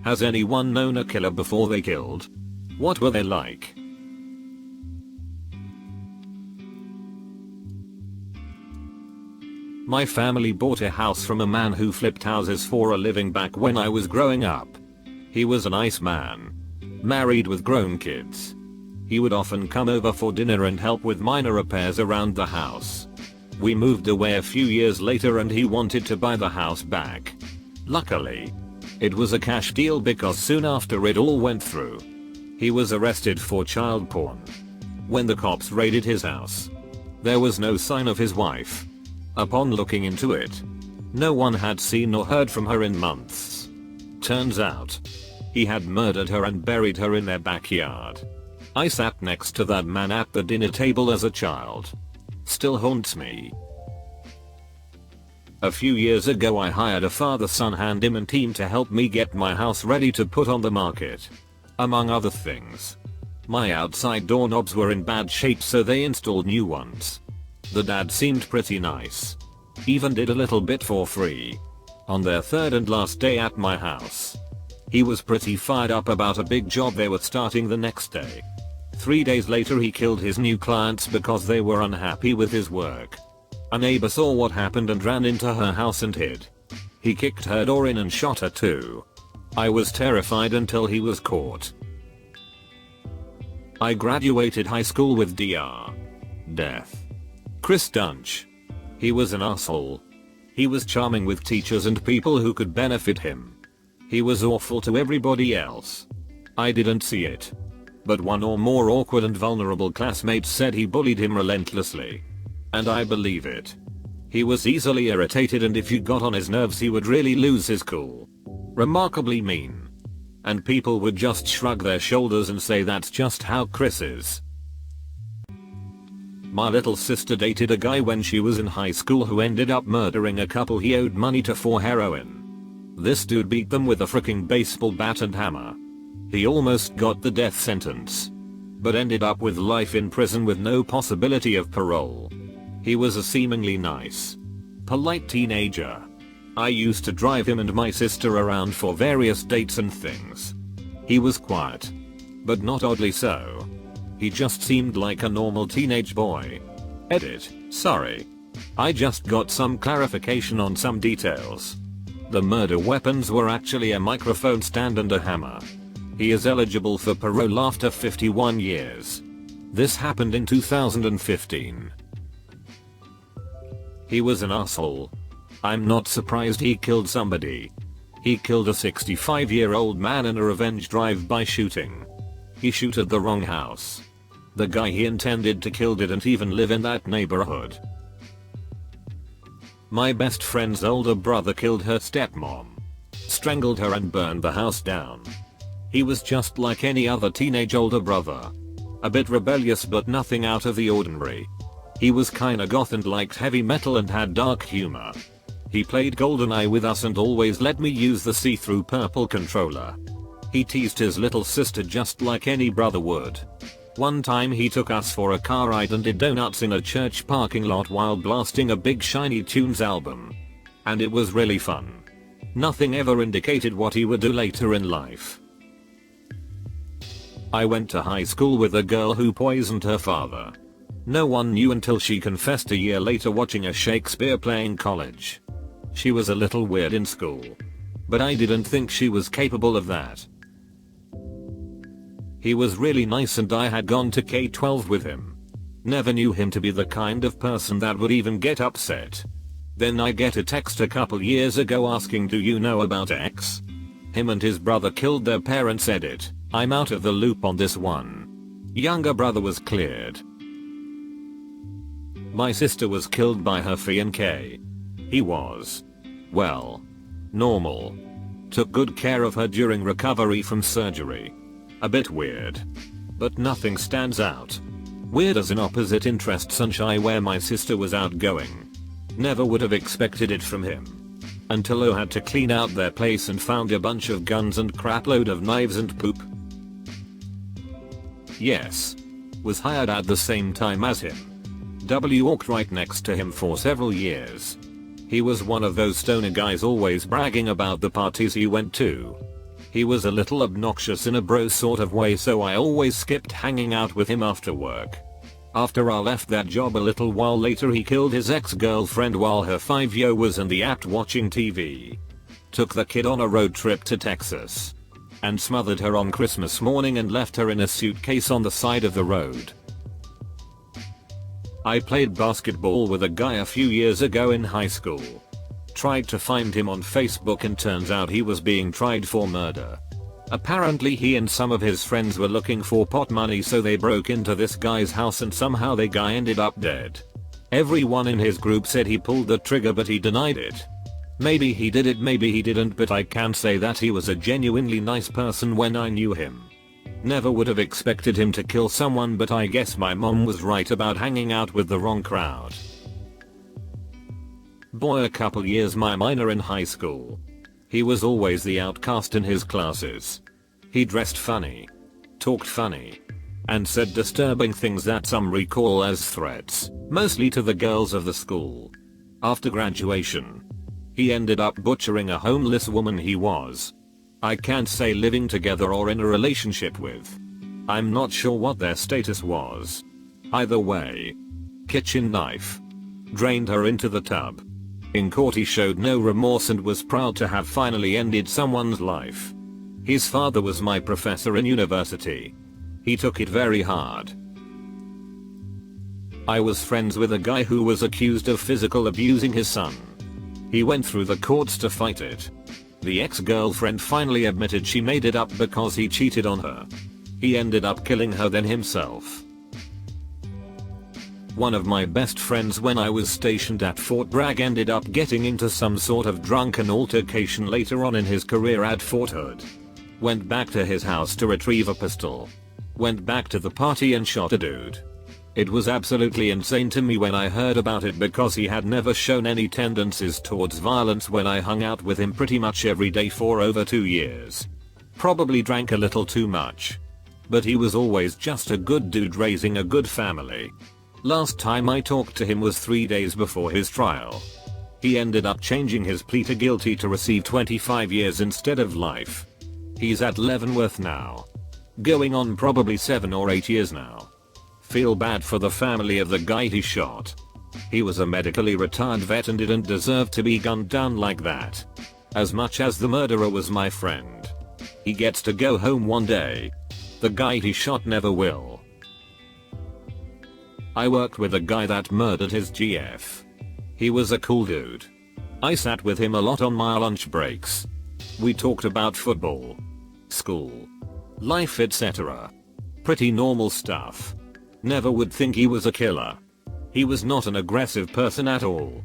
Has anyone known a killer before they killed? What were they like? My family bought a house from a man who flipped houses for a living back when I was growing up. He was a nice man. Married with grown kids. He would often come over for dinner and help with minor repairs around the house. We moved away a few years later and he wanted to buy the house back. Luckily, it was a cash deal because soon after it all went through, he was arrested for child porn. When the cops raided his house, there was no sign of his wife. Upon looking into it, no one had seen or heard from her in months. Turns out, he had murdered her and buried her in their backyard. I sat next to that man at the dinner table as a child. Still haunts me. A few years ago I hired a father-son handyman team to help me get my house ready to put on the market. Among other things, my outside doorknobs were in bad shape so they installed new ones. The dad seemed pretty nice. Even did a little bit for free. On their third and last day at my house, he was pretty fired up about a big job they were starting the next day. 3 days later he killed his new clients because they were unhappy with his work. A neighbor saw what happened and ran into her house and hid. He kicked her door in and shot her too. I was terrified until he was caught. I graduated high school with Dr. Death. Chris Dunch. He was an asshole. He was charming with teachers and people who could benefit him. He was awful to everybody else. I didn't see it. But one or more awkward and vulnerable classmates said he bullied him relentlessly. And I believe it. He was easily irritated and if you got on his nerves he would really lose his cool. Remarkably mean. And people would just shrug their shoulders and say that's just how Chris is. My little sister dated a guy when she was in high school who ended up murdering a couple he owed money to for heroin. This dude beat them with a freaking baseball bat and hammer. He almost got the death sentence, but ended up with life in prison with no possibility of parole. He was a seemingly nice, polite teenager. I used to drive him and my sister around for various dates and things. He was quiet, but not oddly so. He just seemed like a normal teenage boy. Edit. Sorry. I just got some clarification on some details. The murder weapons were actually a microphone stand and a hammer. He is eligible for parole after 51 years. This happened in 2015. He was an asshole. I'm not surprised he killed somebody. He killed a 65-year-old man in a revenge drive-by shooting. He shooted the wrong house. The guy he intended to kill didn't even live in that neighborhood. My best friend's older brother killed her stepmom. Strangled her and burned the house down. He was just like any other teenage older brother. A bit rebellious but nothing out of the ordinary. He was kinda goth and liked heavy metal and had dark humor. He played GoldenEye with us and always let me use the see-through purple controller. He teased his little sister just like any brother would. One time he took us for a car ride and did donuts in a church parking lot while blasting a Big Shiny Tunes album. And it was really fun. Nothing ever indicated what he would do later in life. I went to high school with a girl who poisoned her father. No one knew until she confessed a year later watching a Shakespeare play in college. She was a little weird in school. But I didn't think she was capable of that. He was really nice and I had gone to K-12 with him. Never knew him to be the kind of person that would even get upset. Then I get a text a couple years ago asking, do you know about X? Him and his brother killed their parents. Edit. I'm out of the loop on this one. Younger brother was cleared. My sister was killed by her fiancé. He was, well, normal. Took good care of her during recovery from surgery. A bit weird. But nothing stands out. Weird as in opposite interest sunshine where my sister was outgoing. Never would have expected it from him. Until I had to clean out their place and found a bunch of guns and crapload of knives and poop. Yes. Was hired at the same time as him. Walked right next to him for several years. He was one of those stoner guys always bragging about the parties he went to. He was a little obnoxious in a bro sort of way, so I always skipped hanging out with him after work. After I left that job a little while later, he killed his ex-girlfriend while her 5-year was in the act watching TV. Took the kid on a road trip to Texas. And smothered her on Christmas morning and left her in a suitcase on the side of the road. I played basketball with a guy a few years ago in high school. Tried to find him on Facebook and turns out he was being tried for murder. Apparently he and some of his friends were looking for pot money, so they broke into this guy's house and somehow the guy ended up dead. Everyone in his group said he pulled the trigger, but he denied it. Maybe he did it, maybe he didn't, but I can say that he was a genuinely nice person when I knew him. Never would have expected him to kill someone, but I guess my mom was right about hanging out with the wrong crowd. Boy, a couple years my minor in high school. He was always the outcast in his classes. He dressed funny, talked funny, and said disturbing things that some recall as threats, mostly to the girls of the school. After graduation, he ended up butchering a homeless woman he was, I can't say living together or in a relationship with. I'm not sure what their status was. Either way, kitchen knife. Drained her into the tub. In court he showed no remorse and was proud to have finally ended someone's life. His father was my professor in university. He took it very hard. I was friends with a guy who was accused of physical abusing his son. He went through the courts to fight it. The ex-girlfriend finally admitted she made it up because he cheated on her. He ended up killing her then himself. One of my best friends when I was stationed at Fort Bragg ended up getting into some sort of drunken altercation later on in his career at Fort Hood. Went back to his house to retrieve a pistol. Went back to the party and shot a dude. It was absolutely insane to me when I heard about it because he had never shown any tendencies towards violence when I hung out with him pretty much every day for over 2 years. Probably drank a little too much. But he was always just a good dude raising a good family. Last time I talked to him was 3 days before his trial. He ended up changing his plea to guilty to receive 25 years instead of life. He's at Leavenworth now. Going on probably 7 or 8 years now. Feel bad for the family of the guy he shot. He was a medically retired vet and didn't deserve to be gunned down like that. As much as the murderer was my friend. He gets to go home one day. The guy he shot never will. I worked with a guy that murdered his GF. He was a cool dude. I sat with him a lot on my lunch breaks. We talked about football, school, life, etc. Pretty normal stuff. Never would think he was a killer. He was not an aggressive person at all.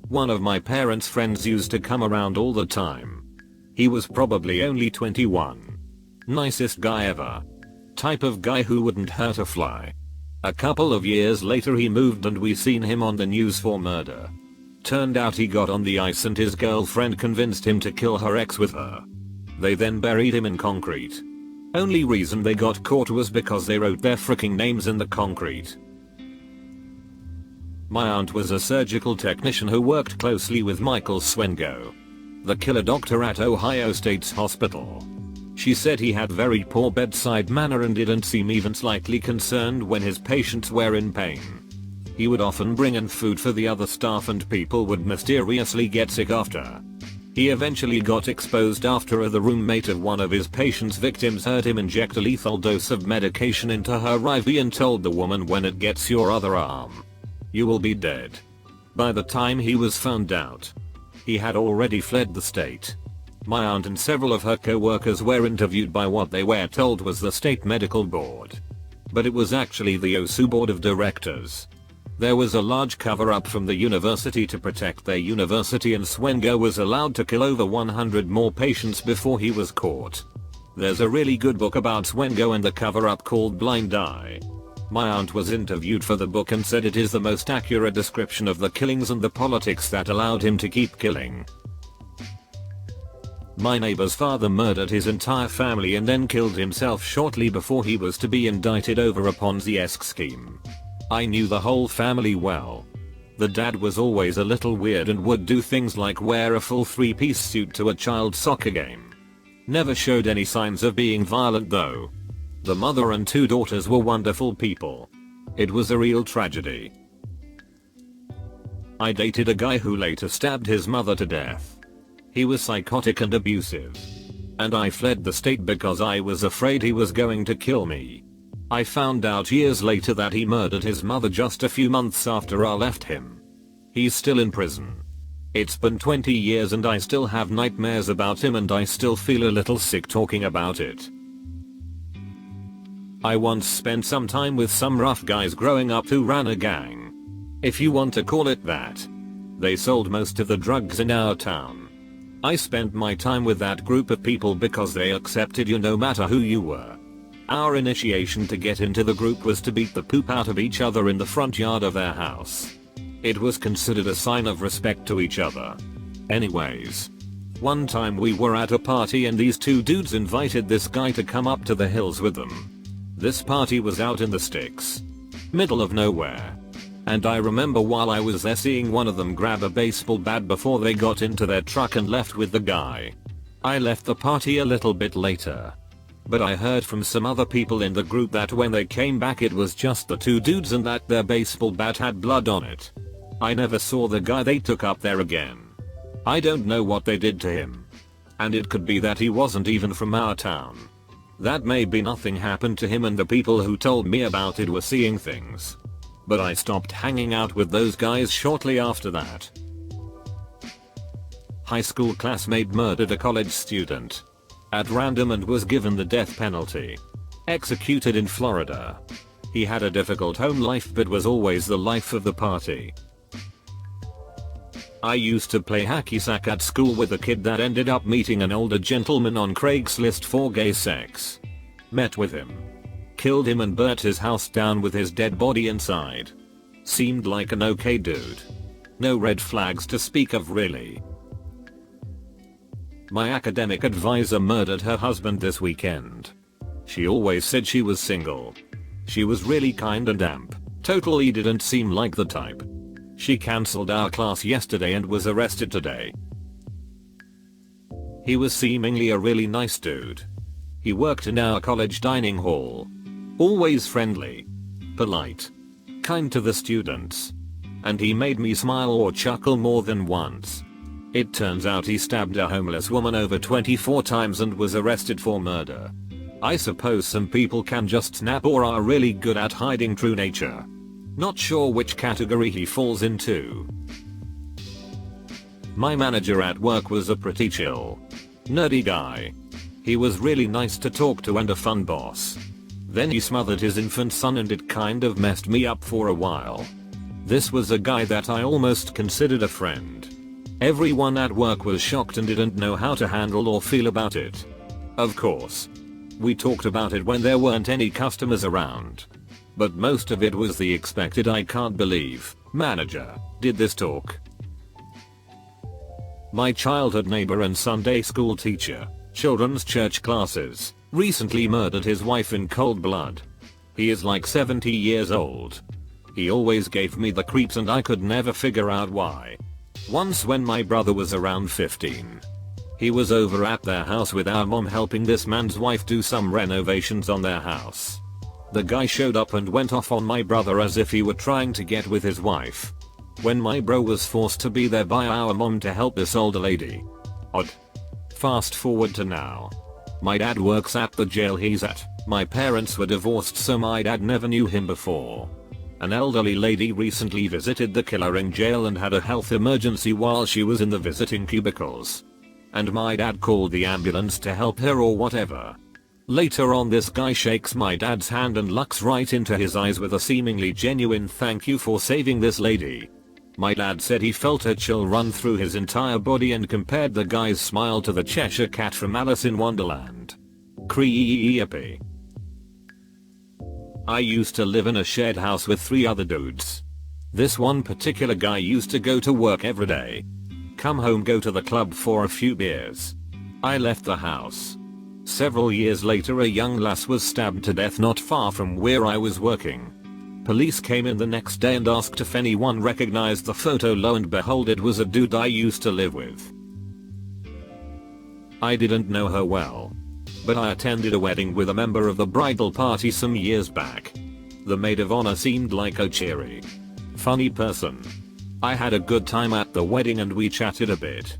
One of my parents' friends used to come around all the time. He was probably only 21. Nicest guy ever. Type of guy who wouldn't hurt a fly. A couple of years later he moved and we seen him on the news for murder. Turned out he got on the ice and his girlfriend convinced him to kill her ex with her. They then buried him in concrete. Only reason they got caught was because they wrote their freaking names in the concrete. My aunt was a surgical technician who worked closely with Michael Swengo, the killer doctor at Ohio State's hospital. She said he had very poor bedside manner and didn't seem even slightly concerned when his patients were in pain. He would often bring in food for the other staff and people would mysteriously get sick after. He eventually got exposed after the roommate of one of his patient's victims heard him inject a lethal dose of medication into her IV and told the woman, when it gets your other arm, you will be dead. By the time he was found out, he had already fled the state. My aunt and several of her co-workers were interviewed by what they were told was the state medical board. But it was actually the OSU board of directors. There was a large cover-up from the university to protect their university, and Swengo was allowed to kill over 100 more patients before he was caught. There's a really good book about Swengo and the cover-up called Blind Eye. My aunt was interviewed for the book and said it is the most accurate description of the killings and the politics that allowed him to keep killing. My neighbor's father murdered his entire family and then killed himself shortly before he was to be indicted over a Ponzi-esque scheme. I knew the whole family well. The dad was always a little weird and would do things like wear a full 3-piece suit to a child's soccer game. Never showed any signs of being violent though. The mother and 2 daughters were wonderful people. It was a real tragedy. I dated a guy who later stabbed his mother to death. He was psychotic and abusive. And I fled the state because I was afraid he was going to kill me. I found out years later that he murdered his mother just a few months after I left him. He's still in prison. It's been 20 years and I still have nightmares about him and I still feel a little sick talking about it. I once spent some time with some rough guys growing up who ran a gang. If you want to call it that. They sold most of the drugs in our town. I spent my time with that group of people because they accepted you no matter who you were. Our initiation to get into the group was to beat the poop out of each other in the front yard of their house. It was considered a sign of respect to each other. Anyways. One time we were at a party and these 2 dudes invited this guy to come up to the hills with them. This party was out in the sticks. Middle of nowhere. And I remember while I was there seeing one of them grab a baseball bat before they got into their truck and left with the guy. I left the party a little bit later. But I heard from some other people in the group that when they came back it was just the 2 dudes and that their baseball bat had blood on it. I never saw the guy they took up there again. I don't know what they did to him. And it could be that he wasn't even from our town. That may be nothing happened to him and the people who told me about it were seeing things. But I stopped hanging out with those guys shortly after that. High school classmate murdered a college student. At random and was given the death penalty. Executed in Florida. He had a difficult home life but was always the life of the party. I used to play hacky sack at school with a kid that ended up meeting an older gentleman on Craigslist for gay sex. Met with him. Killed him and burnt his house down with his dead body inside. Seemed like an okay dude. No red flags to speak of really. My academic advisor murdered her husband this weekend. She always said she was single. She was really kind and amp. Totally didn't seem like the type. She cancelled our class yesterday and was arrested today. He was seemingly a really nice dude. He worked in our college dining hall. Always friendly. Polite. Kind to the students. And he made me smile or chuckle more than once. It turns out he stabbed a homeless woman over 24 times and was arrested for murder. I suppose some people can just snap or are really good at hiding true nature. Not sure which category he falls into. My manager at work was a pretty chill, nerdy guy. He was really nice to talk to and a fun boss. Then he smothered his infant son and it kind of messed me up for a while. This was a guy that I almost considered a friend. Everyone at work was shocked and didn't know how to handle or feel about it. Of course. We talked about it when there weren't any customers around. But most of it was the expected I can't believe, manager, did this talk. My childhood neighbor and Sunday school teacher, children's church classes, recently murdered his wife in cold blood. He is like 70 years old. He always gave me the creeps and I could never figure out why. Once when my brother was around 15. He was over at their house with our mom helping this man's wife do some renovations on their house. The guy showed up and went off on my brother as if he were trying to get with his wife. When my bro was forced to be there by our mom to help this older lady. Odd. Fast forward to now. My dad works at the jail he's at. My parents were divorced so my dad never knew him before. An elderly lady recently visited the killer in jail and had a health emergency while she was in the visiting cubicles. And my dad called the ambulance to help her or whatever. Later on this guy shakes my dad's hand and looks right into his eyes with a seemingly genuine thank you for saving this lady. My dad said he felt a chill run through his entire body and compared the guy's smile to the Cheshire Cat from Alice in Wonderland. Creepy. I used to live in a shared house with 3 other dudes. This one particular guy used to go to work every day. Come home, go to the club for a few beers. I left the house. Several years later a young lass was stabbed to death not far from where I was working. Police came in the next day and asked if anyone recognized the photo. Lo and behold, it was a dude I used to live with. I didn't know her well, but I attended a wedding with a member of the bridal party some years back. The maid of honor seemed like a cheery, funny person. I had a good time at the wedding and we chatted a bit.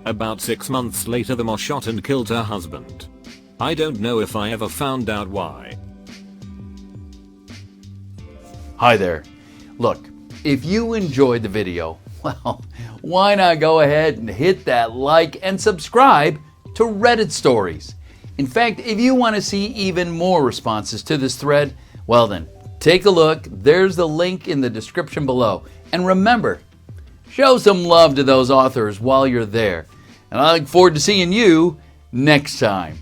About 6 months later, the mob shot and killed her husband. I don't know if I ever found out why. Hi there. Look, if you enjoyed the video, well, why not go ahead and hit that like and subscribe to Reddit Stories. In fact, if you want to see even more responses to this thread, well then, take a look. There's the link in the description below. And remember, show some love to those authors while you're there. And I look forward to seeing you next time.